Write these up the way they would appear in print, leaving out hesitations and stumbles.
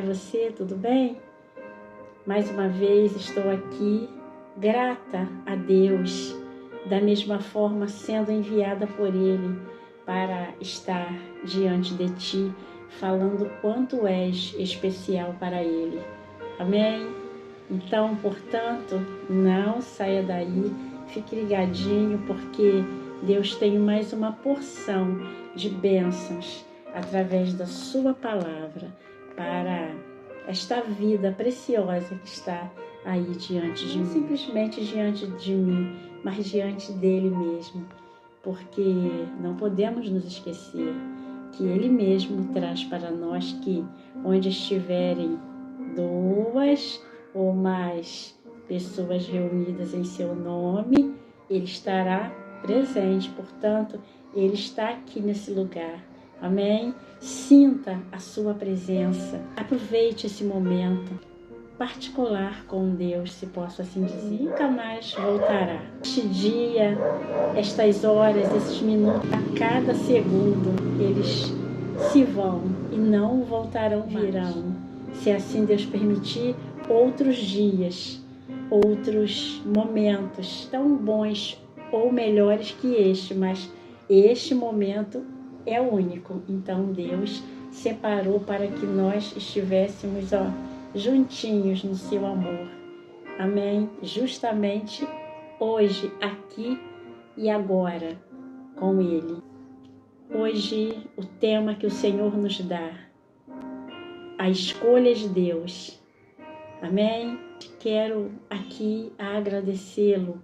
você? Tudo bem? Mais uma vez estou aqui, grata a Deus, da mesma forma sendo enviada por Ele para estar diante de Ti, falando quanto és especial para Ele. Amém? Então, portanto, não saia daí, fique ligadinho, porque Deus tem mais uma porção de bênçãos através da sua palavra para esta vida preciosa que está aí diante de mim. Não simplesmente diante de mim, mas diante dele mesmo, porque não podemos nos esquecer que ele mesmo traz para nós que onde estiverem duas ou mais pessoas reunidas em seu nome, ele estará presente. Portanto, ele está aqui nesse lugar. Amém? Sinta a sua presença. Aproveite esse momento particular com Deus, se posso assim dizer. Nunca mais voltará. Este dia, estas horas, esses minutos, a cada segundo, eles se vão e não voltarão, virão. Se assim Deus permitir, outros dias, outros momentos tão bons ou melhores que este, mas este momento é único. Então Deus separou para que nós estivéssemos juntinhos no seu amor. Amém? Justamente hoje, aqui e agora, com Ele. Hoje, o tema que o Senhor nos dá, a escolha de Deus. Amém? Quero aqui agradecê-lo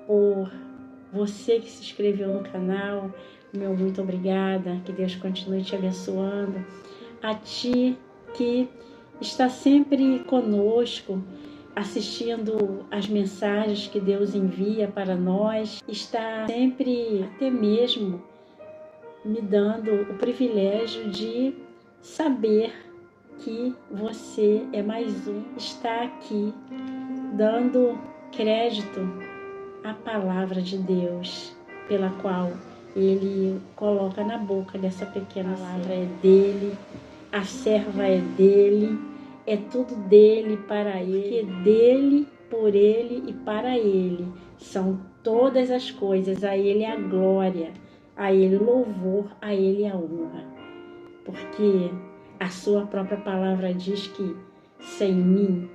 por você que se inscreveu no canal. Meu muito obrigada, que Deus continue te abençoando. A ti que está sempre conosco, assistindo as mensagens que Deus envia para nós, está sempre até mesmo me dando o privilégio de saber que você é mais um, está aqui dando crédito à palavra de Deus, pela qual Ele coloca na boca dessa pequena palavra. É dele, a serva é dele, é tudo dele, para ele, é dele, por ele e para ele. São todas as coisas, a ele a glória, a ele o louvor, a ele a honra. Porque a sua própria palavra diz que sem mim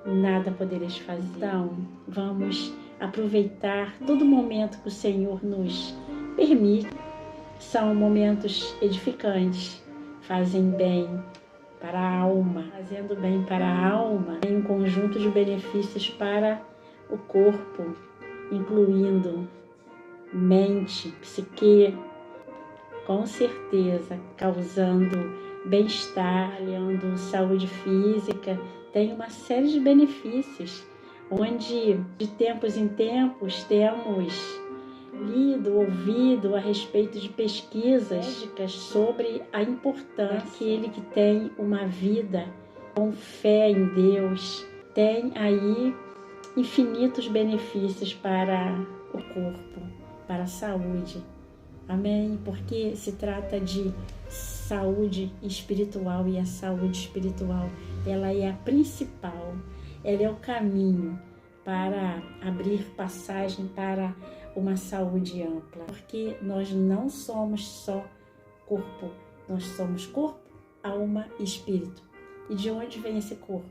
nada podereis fazer. Então, vamos aproveitar todo momento que o Senhor nos permite. São momentos edificantes, fazem bem para a alma. Fazendo bem para a alma, tem um conjunto de benefícios para o corpo, incluindo mente, psique, com certeza, causando bem-estar, aliando saúde física. Tem uma série de benefícios, onde de tempos em tempos temos lido, ouvido a respeito de pesquisas médicas sobre a importância daquele que tem uma vida com fé em Deus. Tem aí infinitos benefícios para o corpo, para a saúde. Amém? Porque se trata de saúde espiritual, e a saúde espiritual, ela é a principal, ela é o caminho para abrir passagem para uma saúde ampla. Porque nós não somos só corpo, nós somos corpo, alma e espírito. E de onde vem esse corpo?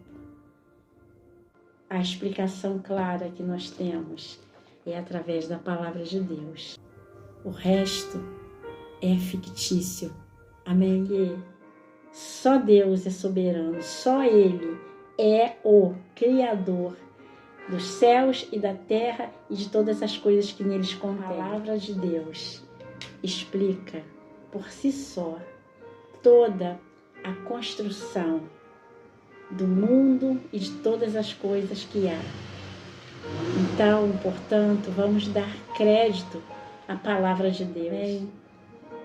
A explicação clara que nós temos é através da palavra de Deus. O resto é fictício. Amém? E só Deus é soberano, só Ele é o Criador dos céus e da terra e de todas as coisas que neles contêm. A palavra de Deus explica por si só toda a construção do mundo e de todas as coisas que há. Então, portanto, vamos dar crédito à palavra de Deus.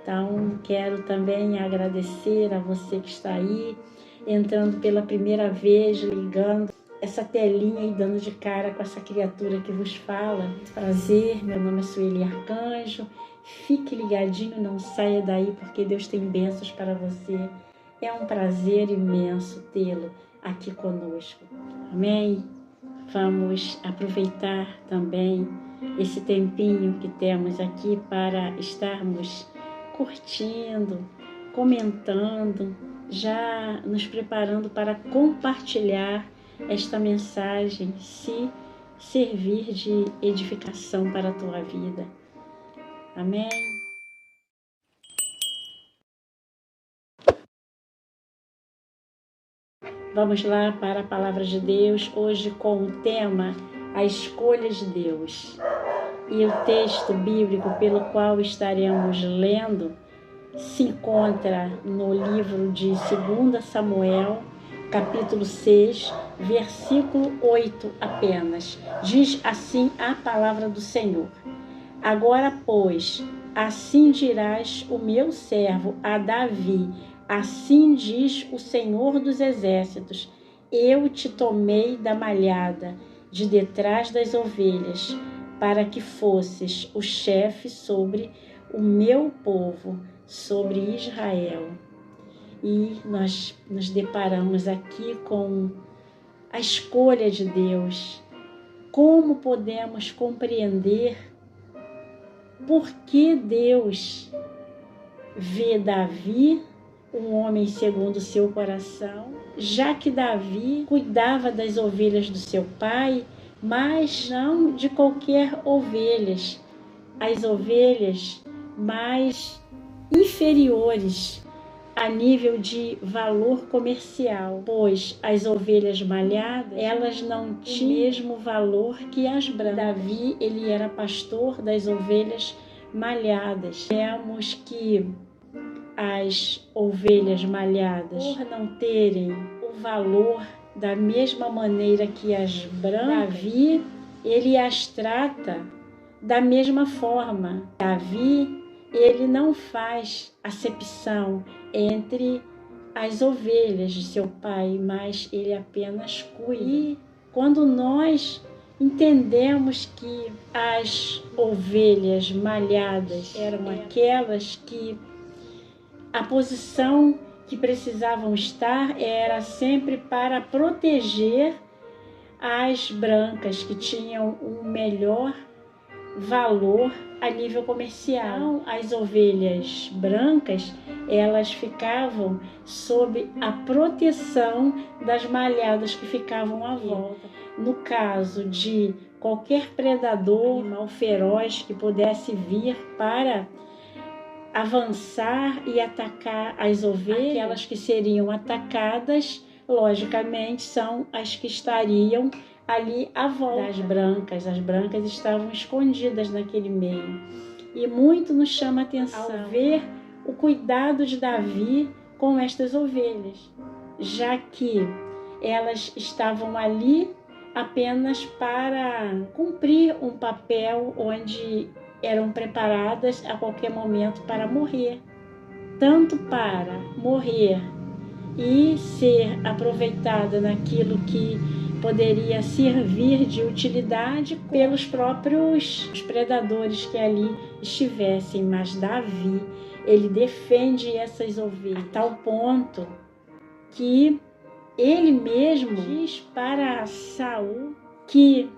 Então, quero também agradecer a você que está aí, entrando pela primeira vez, ligando essa telinha e dando de cara com essa criatura que vos fala. Prazer, meu nome é Sueli Arcanjo. Fique ligadinho, não saia daí, porque Deus tem bênçãos para você É um prazer imenso tê-lo aqui conosco. Amém? Vamos aproveitar também esse tempinho que temos aqui para estarmos curtindo, comentando, já nos preparando para compartilhar esta mensagem, se servir de edificação para a tua vida. Amém? Vamos lá para a Palavra de Deus, hoje com o tema A Escolha de Deus. E o texto bíblico pelo qual estaremos lendo se encontra no livro de 2 Samuel, capítulo 6, versículo 8 apenas. Diz assim a palavra do Senhor: Agora, pois, assim dirás o meu servo a Davi, assim diz o Senhor dos Exércitos: Eu te tomei da malhada, de detrás das ovelhas, para que fosses o chefe sobre o meu povo, sobre Israel. E nós nos deparamos aqui com a escolha de Deus. Como podemos compreender por que Deus vê Davi, um homem segundo o seu coração, já que Davi cuidava das ovelhas do seu pai, mas não de qualquer ovelhas, as ovelhas mais inferiores a nível de valor comercial, pois as ovelhas malhadas, elas não tinham o mesmo valor que as brancas. Davi, ele era pastor das ovelhas malhadas. Vemos que as ovelhas malhadas, por não terem o valor da mesma maneira que as brancas, Davi, ele as trata da mesma forma. Davi, ele não faz acepção entre as ovelhas de seu pai, mas ele apenas cuida. E quando nós entendemos que as ovelhas malhadas eram aquelas que a posição que precisavam estar era sempre para proteger as brancas, que tinham um melhor valor a nível comercial. As ovelhas brancas, elas ficavam sob a proteção das malhadas que ficavam à volta. No caso de qualquer predador, animal feroz que pudesse vir para avançar e atacar as ovelhas, aquelas que seriam atacadas, logicamente, são as que estariam ali à volta das brancas. As brancas estavam escondidas naquele meio. E muito nos chama a atenção ao ver o cuidado de Davi com estas ovelhas, já que elas estavam ali apenas para cumprir um papel onde eram preparadas a qualquer momento para morrer. Tanto para morrer e ser aproveitada naquilo que poderia servir de utilidade pelos próprios predadores que ali estivessem. Mas Davi, ele defende essas ovelhas a tal ponto que ele mesmo diz para Saul que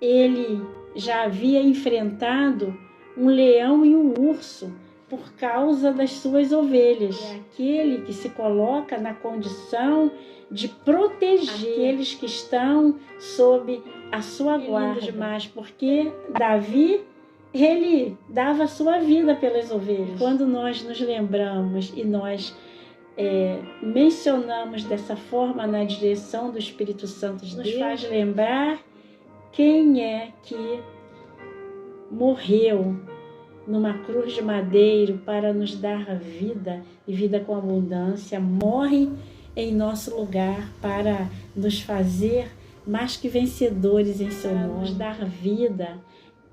ele já havia enfrentado um leão e um urso por causa das suas ovelhas. É aquele que se coloca na condição de proteger aqueles que estão sob a sua guarda. Demais, porque Davi, ele dava a sua vida pelas ovelhas. Quando nós nos lembramos e nós mencionamos dessa forma na direção do Espírito Santo de Deus, nos faz lembrar quem é que morreu numa cruz de madeiro para nos dar vida e vida com abundância, morre em nosso lugar para nos fazer mais que vencedores em seu nome, nos dar vida,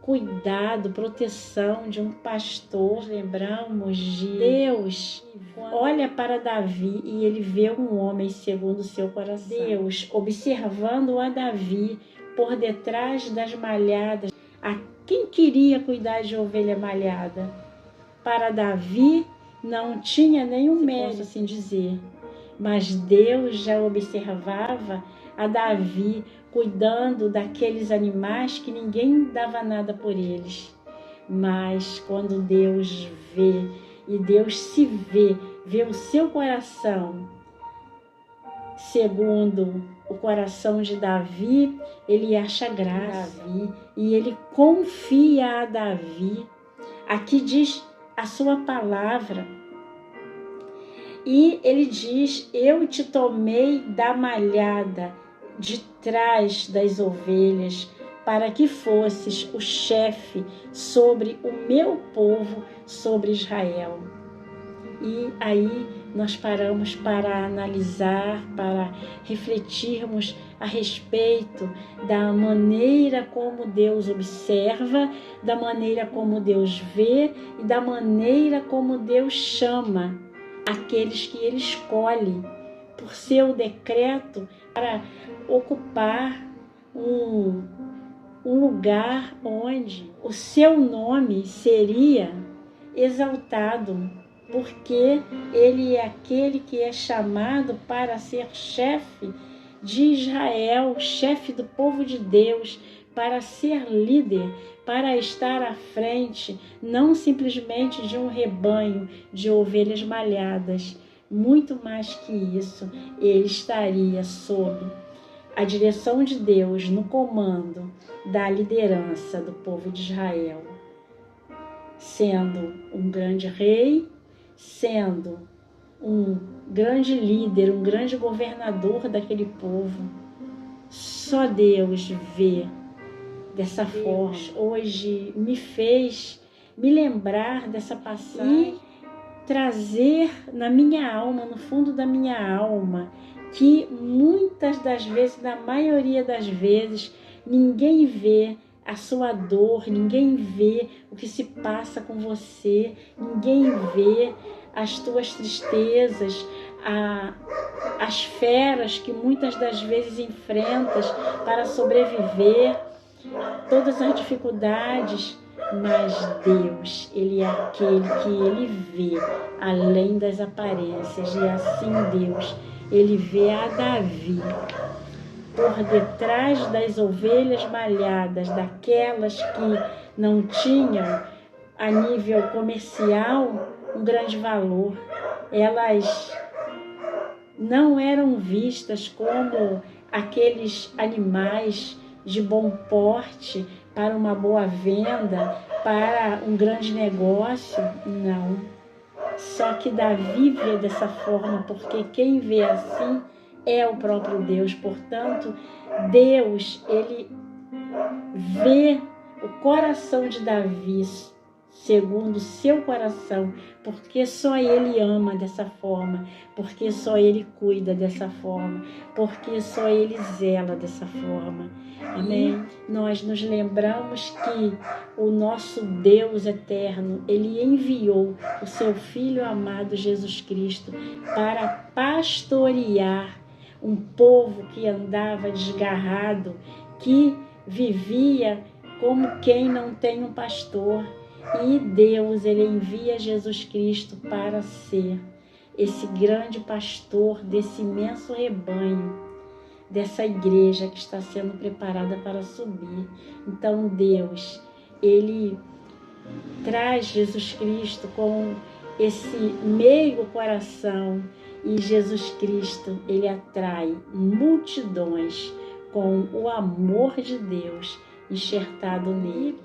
cuidado, proteção de um pastor. Lembramos de Deus. Olha para Davi e ele vê um homem segundo o seu coração. Deus observando a Davi por detrás das malhadas. A quem queria cuidar de ovelha malhada? Para Davi não tinha nenhum mérito, assim dizer. mas Deus já observava a Davi cuidando daqueles animais que ninguém dava nada por eles. Mas quando Deus vê, e Deus se vê o seu coração segundo o coração de Davi, ele acha graça e ele confia a Davi. Aqui diz a sua palavra. E ele diz: eu te tomei da malhada de trás das ovelhas, para que fosses o chefe sobre o meu povo, sobre Israel. E aí nós paramos para analisar, para refletirmos a respeito da maneira como Deus observa, da maneira como Deus vê e da maneira como Deus chama aqueles que Ele escolhe por seu decreto para ocupar um lugar onde o seu nome seria exaltado, porque Ele é aquele que é chamado para ser chefe de Israel, chefe do povo de Deus, para ser líder, para estar à frente, não simplesmente de um rebanho de ovelhas malhadas. Muito mais que isso, ele estaria sob a direção de Deus, no comando da liderança do povo de Israel, sendo um grande rei, sendo um grande líder, um grande governador daquele povo. Só Deus vê dessa forma. Hoje me fez me lembrar dessa passagem e trazer na minha alma, no fundo da minha alma, que muitas das vezes, na maioria das vezes, ninguém vê a sua dor, ninguém vê o que se passa com você, ninguém vê as tuas tristezas, as feras que muitas das vezes enfrentas para sobreviver, todas as dificuldades, mas Deus, Ele é aquele que Ele vê além das aparências, e assim Deus, Ele vê a Davi por detrás das ovelhas malhadas, daquelas que não tinham a nível comercial um grande valor. Elas não eram vistas como aqueles animais de bom porte para uma boa venda, para um grande negócio. Não. Só que Davi vê dessa forma, porque quem vê assim é o próprio Deus. Portanto, Deus, Ele vê o coração de Davi segundo o seu coração, porque só Ele ama dessa forma, porque só Ele cuida dessa forma, porque só Ele zela dessa forma. Amém? Nós nos lembramos que o nosso Deus eterno, Ele enviou o seu Filho amado Jesus Cristo para pastorear um povo que andava desgarrado, que vivia como quem não tem um pastor. E Deus, Ele envia Jesus Cristo para ser esse grande pastor desse imenso rebanho, dessa igreja que está sendo preparada para subir. Então Deus, Ele traz Jesus Cristo com esse meigo coração, e Jesus Cristo, Ele atrai multidões com o amor de Deus enxertado nele,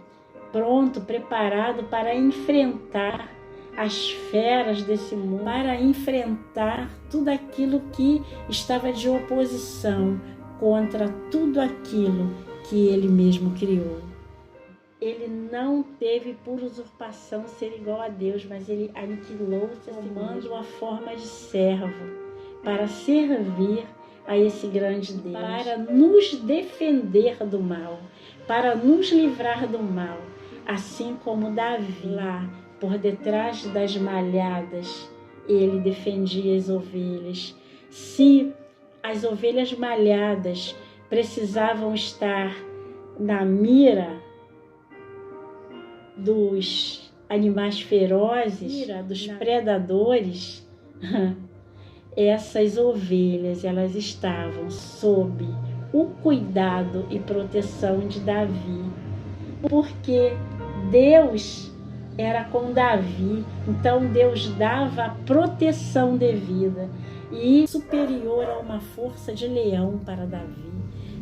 pronto, preparado para enfrentar as feras desse mundo, para enfrentar tudo aquilo que estava de oposição contra tudo aquilo que Ele mesmo criou. Ele não teve por usurpação ser igual a Deus, mas Ele aniquilou-se, tomando a forma de servo, para servir a esse grande Deus, para nos defender do mal, para nos livrar do mal, assim como Davi, lá por detrás das malhadas, ele defendia as ovelhas. Se as ovelhas malhadas precisavam estar na mira dos animais ferozes, dos predadores, essas ovelhas, elas estavam sob o cuidado e proteção de Davi, porque Deus era com Davi, então Deus dava a proteção devida e superior a uma força de leão para Davi.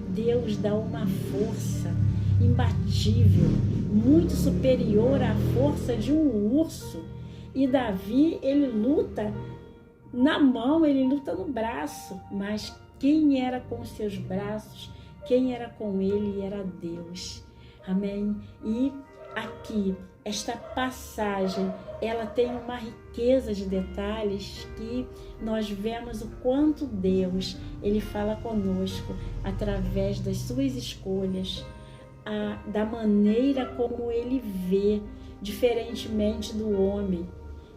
Deus dá uma força imbatível, muito superior à força de um urso. E Davi, ele luta na mão, ele luta no braço, mas quem era com os seus braços, quem era com ele era Deus. Amém? E aqui, esta passagem, ela tem uma riqueza de detalhes que nós vemos o quanto Deus, ele fala conosco através das suas escolhas, da maneira como ele vê, diferentemente do homem.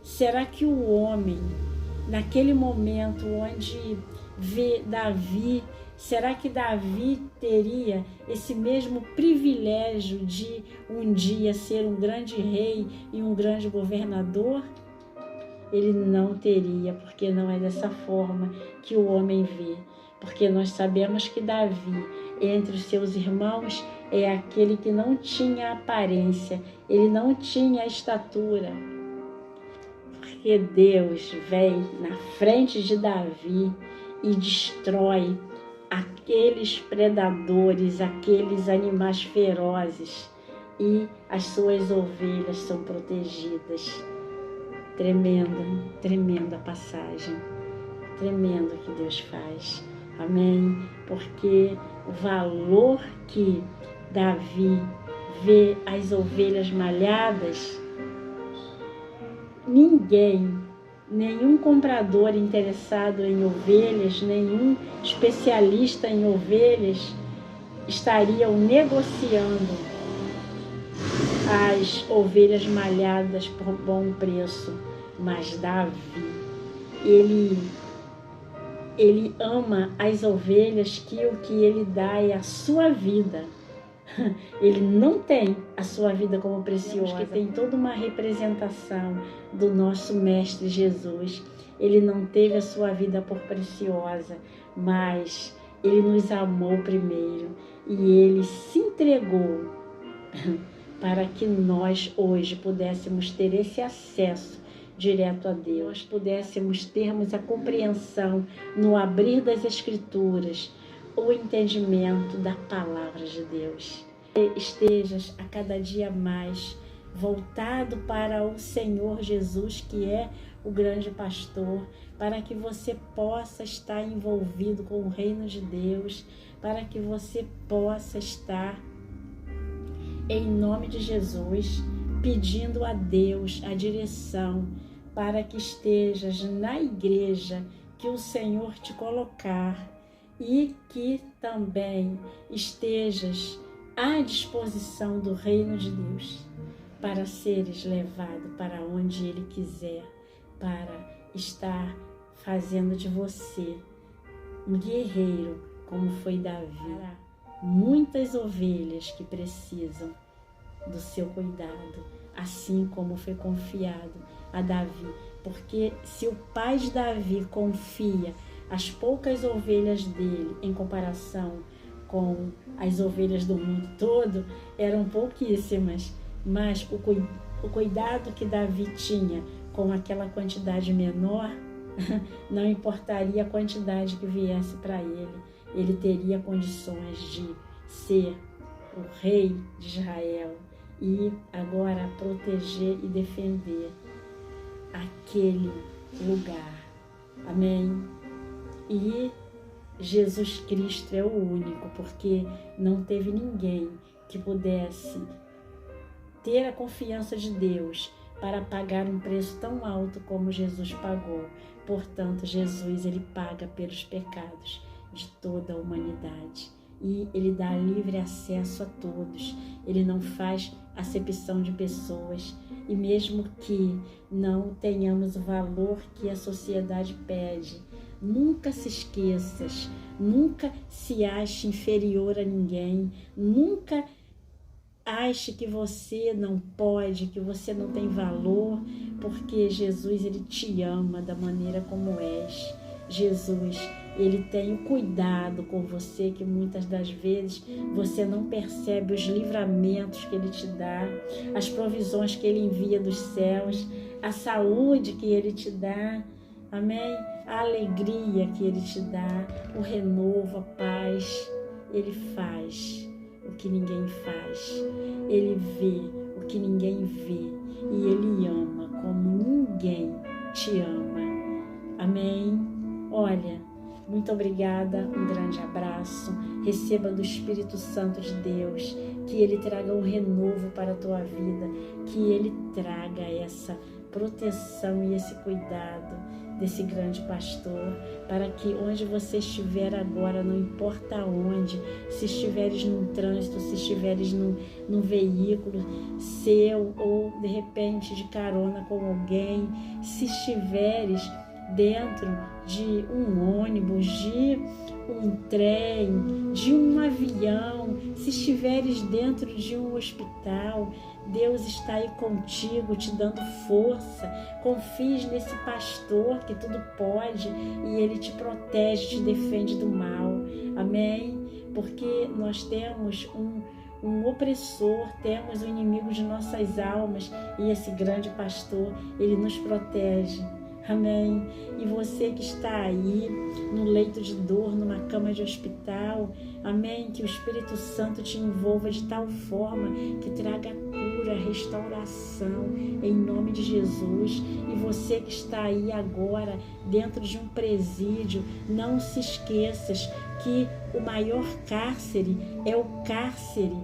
Será que o homem, naquele momento onde vê Davi, será que Davi teria esse mesmo privilégio de um dia ser um grande rei e um grande governador? Ele não teria, porque não é dessa forma que o homem vê. Porque nós sabemos que Davi, entre os seus irmãos, é aquele que não tinha aparência, ele não tinha estatura. Porque Deus vem na frente de Davi e destrói aqueles predadores, aqueles animais ferozes, e as suas ovelhas são protegidas. Tremenda passagem, tremendo que Deus faz. Amém? Porque o valor que Davi vê as ovelhas malhadas, nenhum comprador interessado em ovelhas, nenhum especialista em ovelhas estariam negociando as ovelhas malhadas por bom preço. Mas Davi, ele ama as ovelhas, que o que ele dá é a sua vida. Ele não tem a sua vida como preciosa, que tem toda uma representação do nosso Mestre Jesus. Ele não teve a sua vida por preciosa, mas ele nos amou primeiro e ele se entregou para que nós hoje pudéssemos ter esse acesso direto a Deus, nós pudéssemos termos a compreensão no abrir das Escrituras, o entendimento da palavra de Deus. Estejas a cada dia mais voltado para o Senhor Jesus, que é o grande pastor, para que você possa estar envolvido com o reino de Deus, para que você possa estar, em nome de Jesus, pedindo a Deus a direção para que estejas na igreja que o Senhor te colocar, e que também estejas à disposição do reino de Deus para seres levado para onde Ele quiser, para estar fazendo de você um guerreiro, como foi Davi. Muitas ovelhas que precisam do seu cuidado, assim como foi confiado a Davi. Porque se o pai de Davi confia as poucas ovelhas dele em comparação com as ovelhas do mundo todo, eram pouquíssimas, mas o cuidado que Davi tinha com aquela quantidade menor, não importaria a quantidade que viesse para ele teria condições de ser o rei de Israel e agora proteger e defender aquele lugar. Amém? E Jesus Cristo é o único, porque não teve ninguém que pudesse ter a confiança de Deus para pagar um preço tão alto como Jesus pagou. Portanto, Jesus, ele paga pelos pecados de toda a humanidade e ele dá livre acesso a todos. Ele não faz acepção de pessoas, e mesmo que não tenhamos o valor que a sociedade pede, nunca se esqueças, nunca se ache inferior a ninguém, nunca ache que você não pode, que você não tem valor, porque Jesus, ele te ama da maneira como és. Jesus, Ele tem o cuidado com você, que muitas das vezes você não percebe os livramentos que Ele te dá, as provisões que Ele envia dos céus, a saúde que Ele te dá, amém? A alegria que Ele te dá, o renovo, a paz. Ele faz o que ninguém faz, Ele vê o que ninguém vê, e Ele ama como ninguém te ama, amém? Olha, muito obrigada, um grande abraço, receba do Espírito Santo de Deus, que Ele traga um renovo para a tua vida, que Ele traga essa proteção e esse cuidado desse grande pastor, para que onde você estiver agora, não importa onde, se estiveres num trânsito, se estiveres num veículo seu, ou de repente de carona com alguém, se estiveres dentro de um ônibus, de um trem, de um avião, se estiveres dentro de um hospital, Deus está aí contigo, te dando força. Confie nesse pastor que tudo pode, e Ele te protege, te defende do mal, amém? Porque nós temos um opressor, temos o inimigo de nossas almas, e esse grande pastor, Ele nos protege, amém? E você que está aí no leito de dor, numa cama de hospital, amém? Que o Espírito Santo te envolva de tal forma que traga cura, restauração, em nome de Jesus. E você que está aí agora dentro de um presídio, não se esqueças que o maior cárcere é o cárcere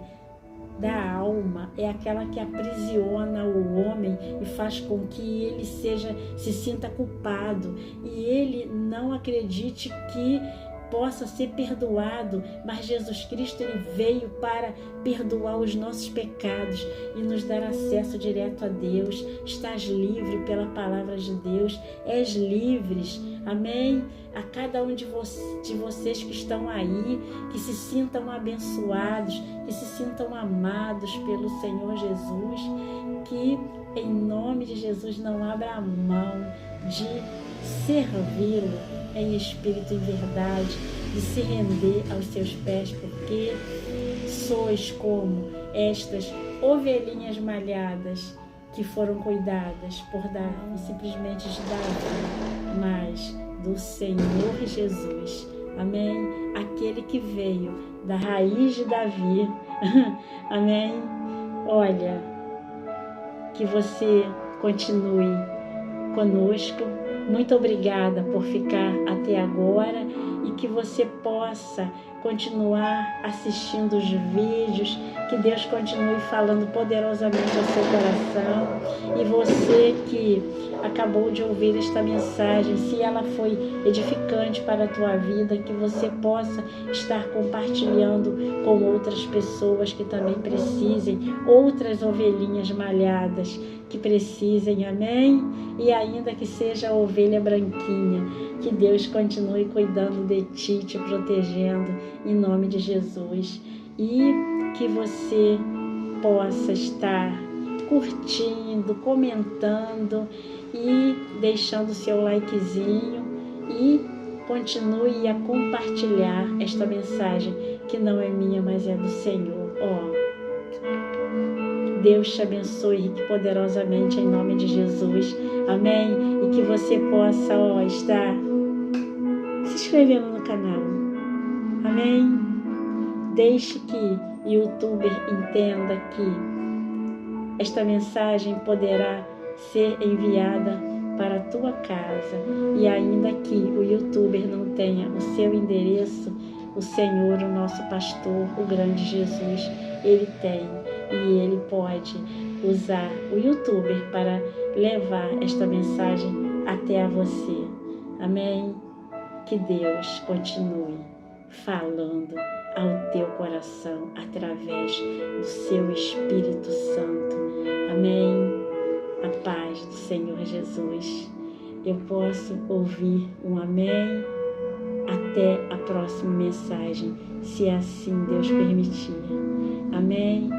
da alma, é aquela que aprisiona o homem e faz com que ele se sinta culpado, e ele não acredite que possa ser perdoado, mas Jesus Cristo, Ele veio para perdoar os nossos pecados e nos dar acesso direto a Deus. Estás livre pela palavra de Deus, és livres, amém? A cada um de vocês que estão aí, que se sintam abençoados, que se sintam amados pelo Senhor Jesus, que em nome de Jesus não abra a mão de servi-lo em espírito e verdade, de se render aos seus pés, porque sois como estas ovelhinhas malhadas que foram cuidadas por Davi, simplesmente de Davi, mas do Senhor Jesus, amém? Aquele que veio da raiz de Davi, amém? Olha, que você continue conosco. Muito obrigada por ficar até agora, e que você possa continuar assistindo os vídeos, que Deus continue falando poderosamente ao seu coração. E você que acabou de ouvir esta mensagem, se ela foi edificante para a tua vida, que você possa estar compartilhando com outras pessoas que também precisem, outras ovelhinhas malhadas que precisem, amém? E ainda que seja a ovelha branquinha, que Deus continue cuidando de ti, te protegendo, em nome de Jesus. E que você possa estar curtindo, comentando e deixando seu likezinho, e continue a compartilhar esta mensagem, que não é minha, mas é do Senhor. Deus te abençoe rique poderosamente em nome de Jesus, amém? E que você possa estar se inscrevendo no canal, amém? Deixe que o YouTuber entenda que esta mensagem poderá ser enviada para a tua casa, e ainda que o YouTuber não tenha o seu endereço, o Senhor, o nosso pastor, o grande Jesus, Ele tem, e Ele pode usar o YouTuber para levar esta mensagem até a você, amém? Que Deus continue falando ao teu coração através do seu Espírito Santo, amém? A paz do Senhor Jesus. Eu posso ouvir um amém? Até a próxima mensagem, se assim Deus permitir. Amém?